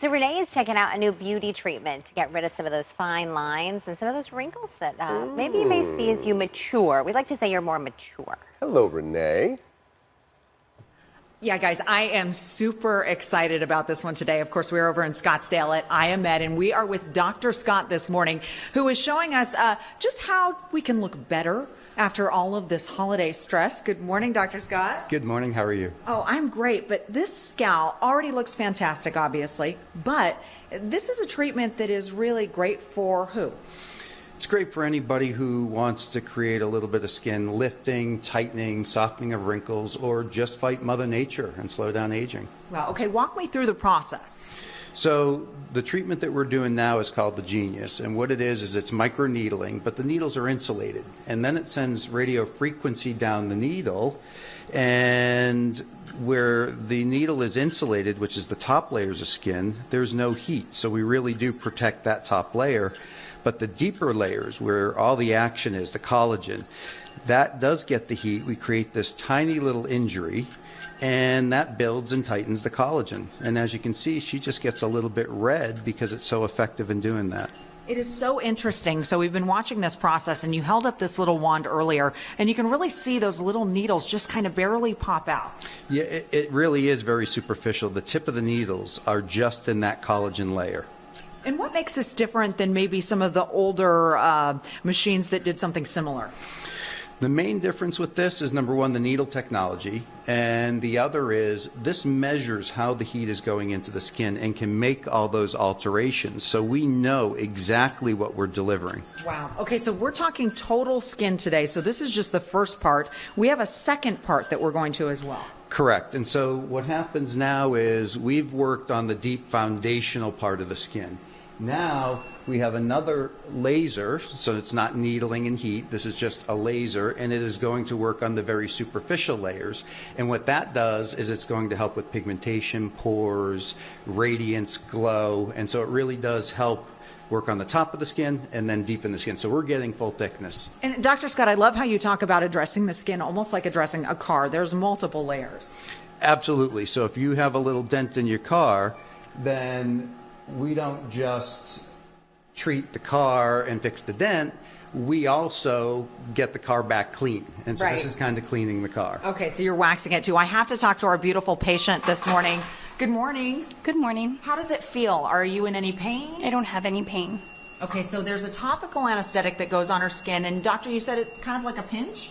So Renee is checking out a new beauty treatment to get rid of some of those fine lines and some of those wrinkles that maybe you may see as you mature. We like to say you're more mature. Hello, Renee. Yeah, guys, I am super excited about this one today. Of course, we're over in Scottsdale at IYA Med, and we are with Dr. Scott this morning, who is showing us just how we can look better after all of this holiday stress. Good morning, Dr. Scott. Good morning. How are you? Oh, I'm great, but this scowl already looks fantastic, obviously, but this is a treatment that is really great for who? It's great for anybody who wants to create a little bit of skin lifting, tightening, softening of wrinkles, or just fight Mother Nature and slow down aging. Well, okay, walk me through the process. So the treatment that we're doing now is called the Genius, and what it is it's microneedling, but the needles are insulated, and then it sends radio frequency down the needle, and where the needle is insulated, which is the top layers of skin, there's no heat, so we really do protect that top layer. But the deeper layers, where all the action is, the collagen, that does get the heat. We create this tiny little injury, and that builds and tightens the collagen. And as you can see, she just gets a little bit red because it's so effective in doing that. It is so interesting. So we've been watching this process, and you held up this little wand earlier, and you can really see those little needles just kind of barely pop out. Yeah, it really is very superficial. The tip of the needles are just in that collagen layer. And what makes this different than maybe some of the older machines that did something similar? The main difference with this is, number one, the needle technology, and the other is this measures how the heat is going into the skin and can make all those alterations. So we know exactly what we're delivering. Wow. Okay, so we're talking total skin today. So this is just the first part. We have a second part that we're going to as well. Correct. And so what happens now is we've worked on the deep foundational part of the skin. Now we have another laser, so it's not needling and heat. This is just a laser, and it is going to work on the very superficial layers. And what that does is it's going to help with pigmentation, pores, radiance, glow. And so it really does help work on the top of the skin and then deepen the skin. So we're getting full thickness. And Dr. Scott, I love how you talk about addressing the skin almost like addressing a car. There's multiple layers. Absolutely. So if you have a little dent in your car, then we don't just treat the car and fix the dent. We also get the car back clean. And so This is kind of cleaning the car. Okay, so you're waxing it too. I have to talk to our beautiful patient this morning. Good morning. Good morning. How does it feel? Are you in any pain? I don't have any pain. Okay, so there's a topical anesthetic that goes on her skin, and doctor, you said it's kind of like a pinch?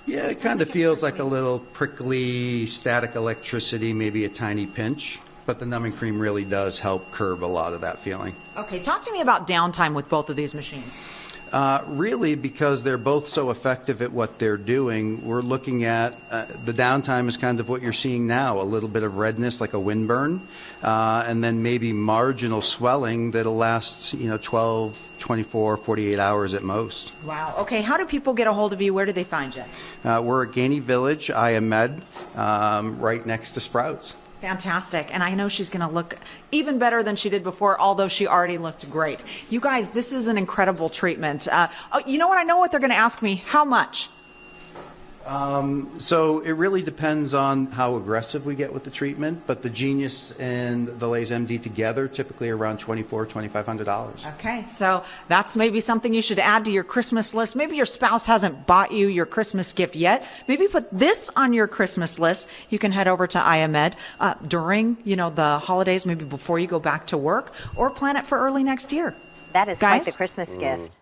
Yeah, it kind of feels like a little prickly static electricity, maybe a tiny pinch. But the numbing cream really does help curb a lot of that feeling. Okay, talk to me about downtime with both of these machines. Really, because they're both so effective at what they're doing, we're looking at the downtime is kind of what you're seeing now, a little bit of redness like a windburn, and then maybe marginal swelling that'll last 12, 24, 48 hours at most. Wow. Okay, how do people get a hold of you? Where do they find you? We're at Gainey Village, IYA Med, right next to Sprouts. Fantastic. And I know she's going to look even better than she did before, although she already looked great. You guys, this is an incredible treatment. You know what? I know what they're going to ask me. How much? So it really depends on how aggressive we get with the treatment, but the Genius and the LaseMD together typically around $2,400, $2,500. Okay, so that's maybe something you should add to your Christmas list. Maybe your spouse hasn't bought you your Christmas gift yet. Maybe put this on your Christmas list. You can head over to IYA Med during, the holidays, maybe before you go back to work, or plan it for early next year. That is Guys? quite the Christmas gift.